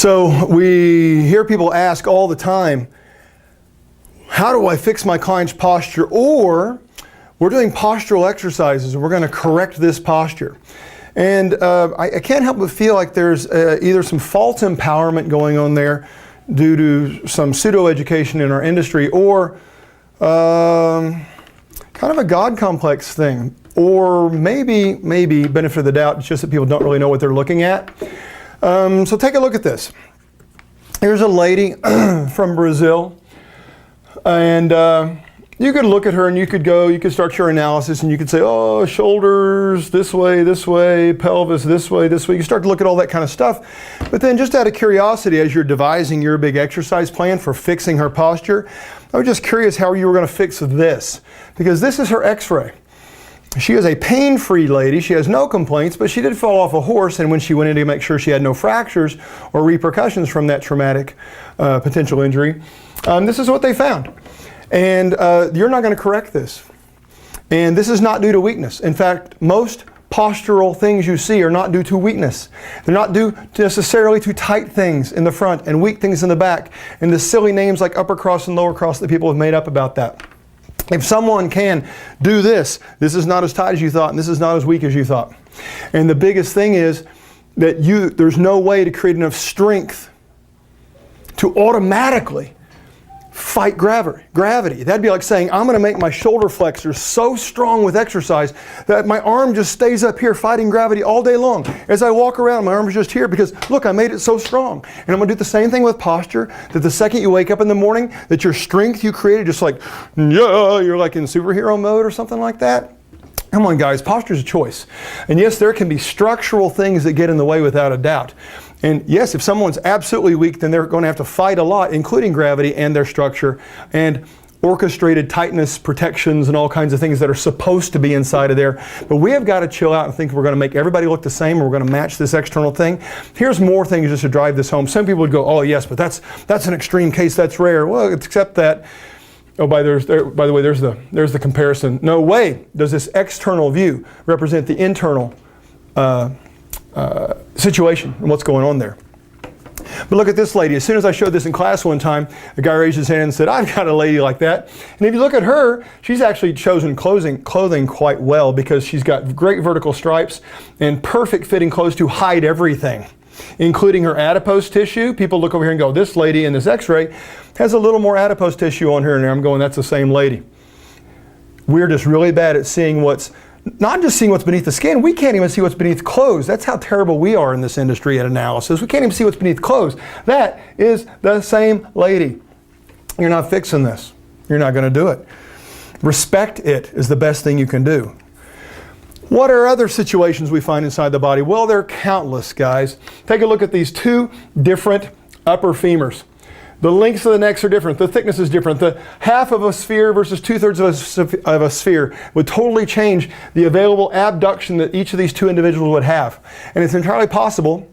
So we hear people ask all the time, how do I fix my client's posture? Or we're doing postural exercises and we're going to correct this posture. And I can't help but feel like there's either some false empowerment going on there due to some pseudo-education in our industry, or kind of a God complex thing. Or maybe benefit of the doubt, it's just that people don't really know what they're looking at. So take a look at this. Here's a lady from Brazil, and you could look at her and you could start your analysis and you could say, oh, shoulders this way, pelvis this way. You start to look at all that kind of stuff. But then just out of curiosity, as you're devising your big exercise plan for fixing her posture, I was just curious how you were going to fix this. Because this is her x-ray. She is a pain-free lady. She has no complaints, but she did fall off a horse, and when she went in to make sure she had no fractures or repercussions from that traumatic potential injury, this is what they found. And you're not going to correct this. And this is not due to weakness. In fact, most postural things you see are not due to weakness. They're not due necessarily to tight things in the front and weak things in the back, and the silly names like upper cross and lower cross that people have made up about that. If someone can do this, this is not as tight as you thought, and this is not as weak as you thought. And the biggest thing is that there's no way to create enough strength to automatically fight gravity. That'd be like saying, I'm going to make my shoulder flexors so strong with exercise that my arm just stays up here fighting gravity all day long. As I walk around, my arm is just here because, look, I made it so strong. And I'm going to do the same thing with posture, that the second you wake up in the morning, that your strength you created, just like, yeah, you're like in superhero mode or something like that. Come on, guys, posture is a choice. And yes, there can be structural things that get in the way without a doubt. And yes, if someone's absolutely weak, then they're going to have to fight a lot, including gravity and their structure and orchestrated tightness protections and all kinds of things that are supposed to be inside of there. But we have got to chill out and think we're going to make everybody look the same, or we're going to match this external thing. Here's more things just to drive this home. Some people would go, oh yes, but that's an extreme case, that's rare. Well, except that, oh, by the way, there's the comparison. No way does this external view represent the internal situation and what's going on there. But look at this lady. As soon as I showed this in class one time, the guy raised his hand and said, I've got a lady like that. And if you look at her, she's actually chosen clothing quite well, because she's got great vertical stripes and perfect fitting clothes to hide everything, including her adipose tissue. People look over here and go, this lady in this x-ray has a little more adipose tissue on her, and I'm going, that's the same lady. We're just really bad at seeing not just seeing what's beneath the skin, we can't even see what's beneath clothes. That's how terrible we are in this industry at analysis. We can't even see what's beneath clothes. That is the same lady. You're not fixing this. You're not going to do it. Respect it is the best thing you can do. What are other situations we find inside the body? Well, there are countless, guys. Take a look at these two different upper femurs. The lengths of the necks are different. The thickness is different. The half of a sphere versus 2/3 of a sphere would totally change the available abduction that each of these two individuals would have. And it's entirely possible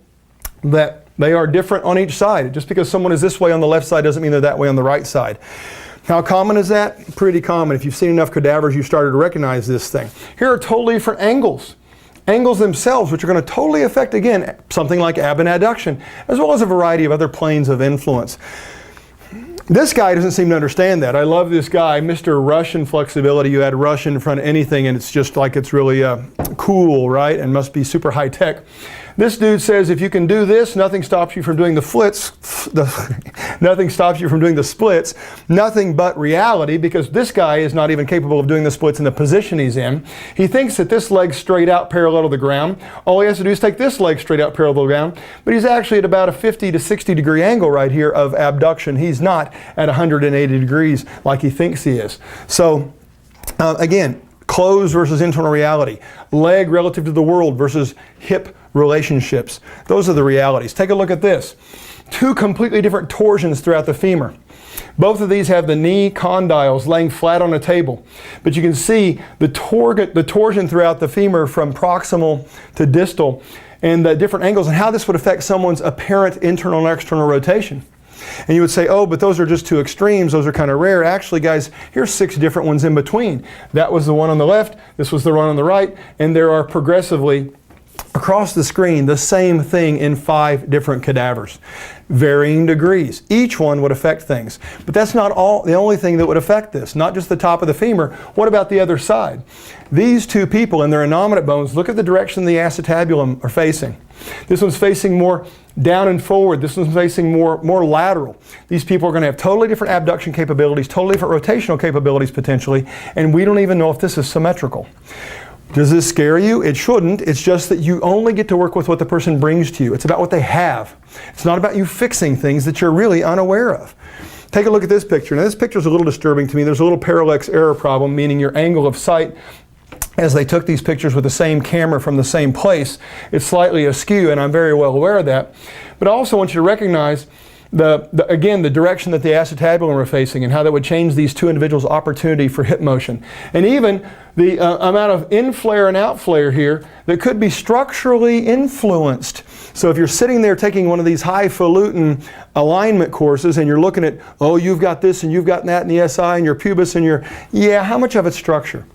that they are different on each side. Just because someone is this way on the left side doesn't mean they're that way on the right side. How common is that? Pretty common. If you've seen enough cadavers, you started to recognize this thing. Here are totally different angles. Angles themselves, which are going to totally affect, again, something like ab and adduction, as well as a variety of other planes of influence. This guy doesn't seem to understand that. I love this guy, Mr. Russian flexibility. You add Russian in front of anything and it's just like it's really cool, right? And must be super high tech. This dude says if you can do this, nothing stops you from doing the nothing stops you from doing the splits. Nothing but reality, because this guy is not even capable of doing the splits in the position he's in. He thinks that this leg's straight out parallel to the ground. All he has to do is take this leg straight out parallel to the ground, but he's actually at about a 50 to 60 degree angle right here of abduction. He's not at 180 degrees like he thinks he is. So again, clothes versus internal reality, leg relative to the world versus hip relationships. Those are the realities. Take a look at this. Two completely different torsions throughout the femur. Both of these have the knee condyles laying flat on a table. But you can see the torsion throughout the femur from proximal to distal, and the different angles and how this would affect someone's apparent internal and external rotation. And you would say, oh, but those are just two extremes. Those are kind of rare. Actually, guys, here's 6 different ones in between. That was the one on the left. This was the one on the right. And there are progressively across the screen the same thing in 5 different cadavers. Varying degrees. Each one would affect things. But that's not the only thing that would affect this. Not just the top of the femur. What about the other side? These two people in their innominate bones, look at the direction the acetabulum are facing. This one's facing more down and forward. This one's facing more lateral. These people are going to have totally different abduction capabilities, totally different rotational capabilities potentially, and we don't even know if this is symmetrical. Does this scare you? It shouldn't. It's just that you only get to work with what the person brings to you. It's about what they have. It's not about you fixing things that you're really unaware of. Take a look at this picture. Now this picture is a little disturbing to me. There's a little parallax error problem, meaning your angle of sight as they took these pictures with the same camera from the same place, it's slightly askew, and I'm very well aware of that. But I also want you to recognize again, the direction that the acetabulum are facing and how that would change these two individuals' opportunity for hip motion. And even the amount of in-flare and out-flare here that could be structurally influenced. So if you're sitting there taking one of these highfalutin alignment courses and you're looking at, oh, you've got this and you've got that in the SI and your pubis and your, yeah, how much of it's structure?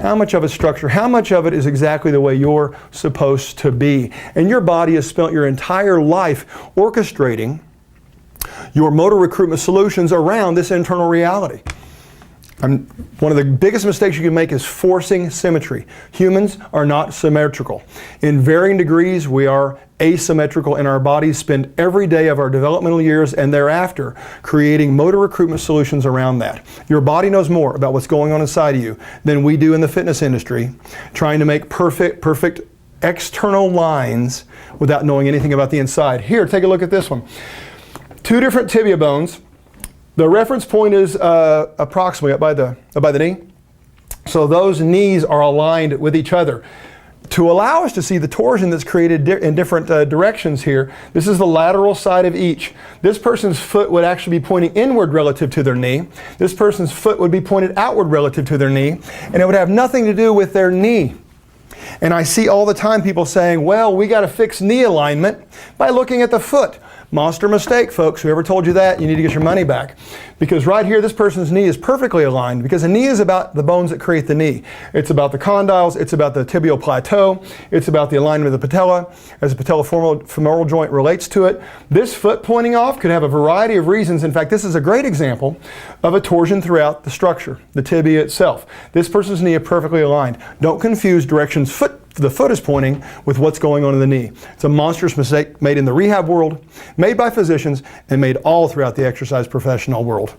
How much of it's structure? How much of it is exactly the way you're supposed to be? And your body has spent your entire life orchestrating your motor recruitment solutions around this internal reality. One of the biggest mistakes you can make is forcing symmetry. Humans are not symmetrical. In varying degrees, we are asymmetrical, and our bodies spend every day of our developmental years and thereafter creating motor recruitment solutions around that. Your body knows more about what's going on inside of you than we do in the fitness industry, trying to make perfect external lines without knowing anything about the inside. Here, take a look at this one. 2 different tibia bones. The reference point is approximately up by the knee. So those knees are aligned with each other. To allow us to see the torsion that's created in different directions here, this is the lateral side of each. This person's foot would actually be pointing inward relative to their knee. This person's foot would be pointed outward relative to their knee. And it would have nothing to do with their knee. And I see all the time people saying, well, we got to fix knee alignment by looking at the foot. Monster mistake, folks. Whoever told you that, you need to get your money back. Because right here, this person's knee is perfectly aligned, because the knee is about the bones that create the knee. It's about the condyles, it's about the tibial plateau, it's about the alignment of the patella, as the patellofemoral joint relates to it. This foot pointing off could have a variety of reasons. In fact, this is a great example of a torsion throughout the structure, the tibia itself. This person's knee is perfectly aligned. Don't confuse directions the foot is pointing with what's going on in the knee. It's a monstrous mistake made in the rehab world, made by physicians, and made all throughout the exercise professional world.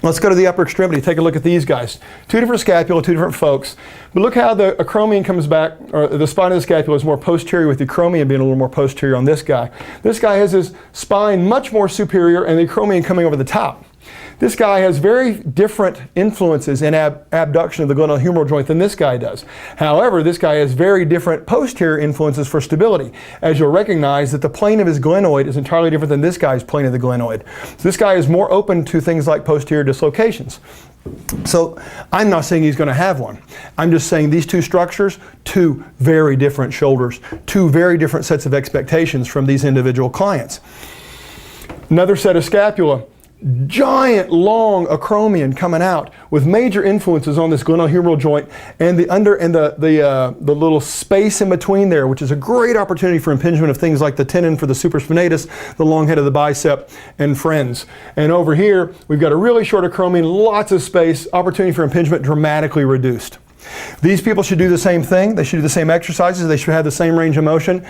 Let's go to the upper extremity. Take a look at these guys. 2 different scapula, 2 different folks. But look how the acromion comes back, or the spine of the scapula is more posterior, with the acromion being a little more posterior on this guy. This guy has his spine much more superior and the acromion coming over the top. This guy has very different influences in abduction of the glenohumeral joint than this guy does. However, this guy has very different posterior influences for stability, as you'll recognize that the plane of his glenoid is entirely different than this guy's plane of the glenoid. So this guy is more open to things like posterior dislocations. So I'm not saying he's going to have one. I'm just saying these 2 structures, 2 very different shoulders, 2 very different sets of expectations from these individual clients. Another set of scapula. Giant long acromion coming out with major influences on this glenohumeral joint and the little space in between there, which is a great opportunity for impingement of things like the tendon for the supraspinatus, the long head of the bicep, and friends. And over here, we've got a really short acromion, lots of space, opportunity for impingement dramatically reduced. These people should do the same thing. They should do the same exercises. They should have the same range of motion.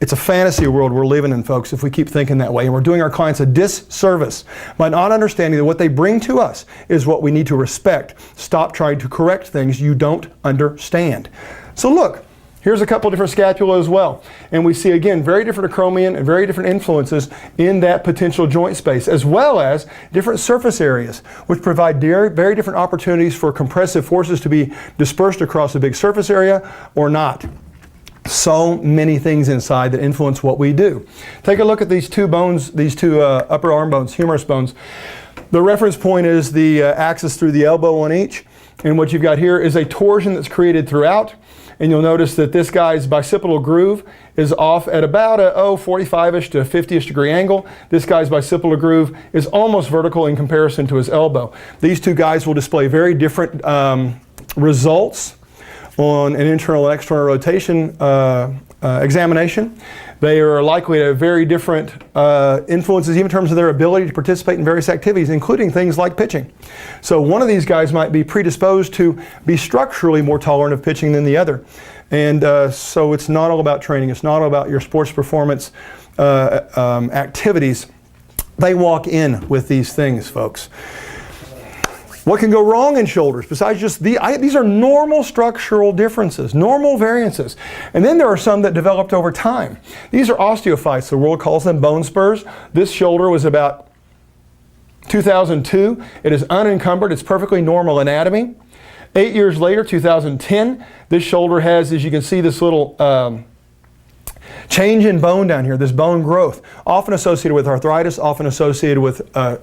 It's a fantasy world we're living in, folks, if we keep thinking that way. And we're doing our clients a disservice by not understanding that what they bring to us is what we need to respect. Stop trying to correct things you don't understand. So look, here's a couple different scapula as well. And we see, again, very different acromion and very different influences in that potential joint space, as well as different surface areas, which provide very different opportunities for compressive forces to be dispersed across a big surface area or not. So many things inside that influence what we do. Take a look at these 2 bones, these 2 upper arm bones, humerus bones. The reference point is the axis through the elbow on each. And what you've got here is a torsion that's created throughout. And you'll notice that this guy's bicipital groove is off at about a 45-ish to 50-ish degree angle. This guy's bicipital groove is almost vertical in comparison to his elbow. These 2 guys will display very different results on an internal and external rotation examination. They are likely to have very different influences, even in terms of their ability to participate in various activities, including things like pitching. So one of these guys might be predisposed to be structurally more tolerant of pitching than the other. And so it's not all about training. It's not all about your sports performance activities. They walk in with these things, folks. What can go wrong in shoulders besides just these are normal structural differences, normal variances. And then there are some that developed over time. These are osteophytes. The world calls them bone spurs. This shoulder was about 2002. It is unencumbered. It's perfectly normal anatomy. 8 years later, 2010, this shoulder has, as you can see, this little change in bone down here, this bone growth, often associated with arthritis, often associated with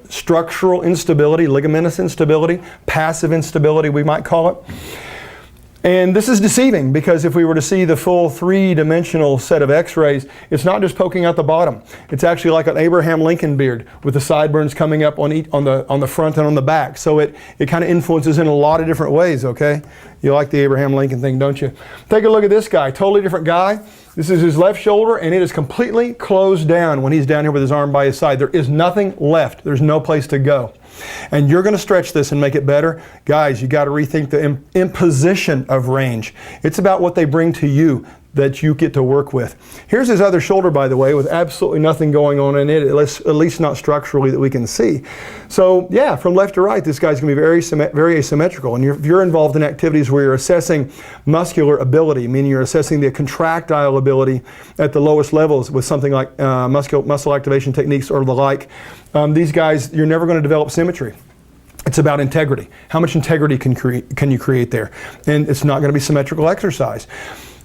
structural instability, ligamentous instability, passive instability, we might call it. And this is deceiving because if we were to see the full three-dimensional set of x-rays, it's not just poking out the bottom. It's actually like an Abraham Lincoln beard with the sideburns coming up on the front and on the back. So it kind of influences in a lot of different ways, okay? You like the Abraham Lincoln thing, don't you? Take a look at this guy, totally different guy. This is his left shoulder, and it is completely closed down when he's down here with his arm by his side. There is nothing left. There's no place to go. And you're going to stretch this and make it better. Guys, you got to rethink the imposition of range. It's about what they bring to you that you get to work with. Here's his other shoulder, by the way, with absolutely nothing going on in it, at least not structurally that we can see. So yeah, from left to right, this guy's going to be very asymmetrical. And if you're involved in activities where you're assessing muscular ability, meaning you're assessing the contractile ability at the lowest levels with something like muscle activation techniques or the like, these guys, you're never going to develop symmetry. It's about integrity. How much integrity can you create there? And it's not going to be symmetrical exercise.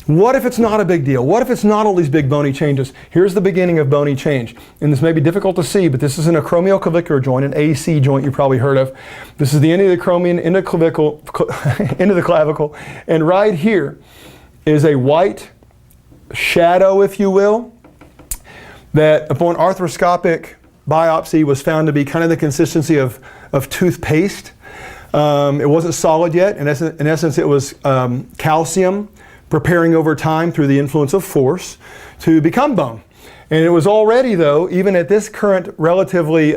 What if it's not a big deal? What if it's not all these big bony changes? Here's the beginning of bony change. And this may be difficult to see, but this is an acromioclavicular joint, an AC joint you probably heard of. This is the end of the acromion, end of the clavicle. And right here is a white shadow, if you will, that upon arthroscopic biopsy was found to be kind of the consistency of toothpaste. It wasn't solid yet. In essence, it was calcium preparing over time through the influence of force to become bone. And it was already, though, even at this current relatively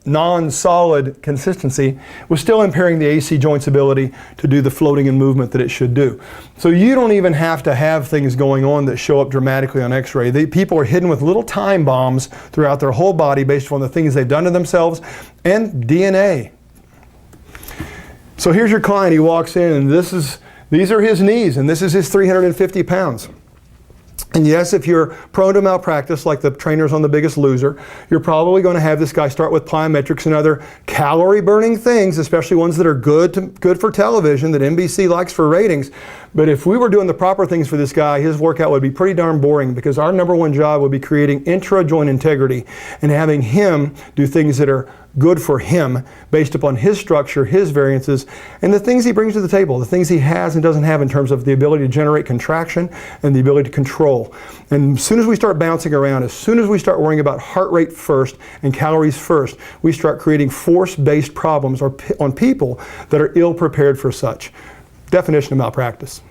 non-solid consistency, was still impairing the AC joint's ability to do the floating and movement that it should do. So you don't even have to have things going on that show up dramatically on x-ray. People are hidden with little time bombs throughout their whole body based on the things they've done to themselves and DNA. So here's your client. He walks in, and these are his knees, and this is his 350 pounds. And yes, if you're prone to malpractice, like the trainers on The Biggest Loser, you're probably going to have this guy start with plyometrics and other calorie-burning things, especially ones that are good for television, that NBC likes for ratings. But if we were doing the proper things for this guy, his workout would be pretty darn boring, because our number one job would be creating intra-joint integrity and having him do things that are good for him based upon his structure, his variances, and the things he brings to the table, the things he has and doesn't have in terms of the ability to generate contraction and the ability to control. And as soon as we start bouncing around, as soon as we start worrying about heart rate first and calories first, we start creating force-based problems on people that are ill-prepared for such. Definition of malpractice.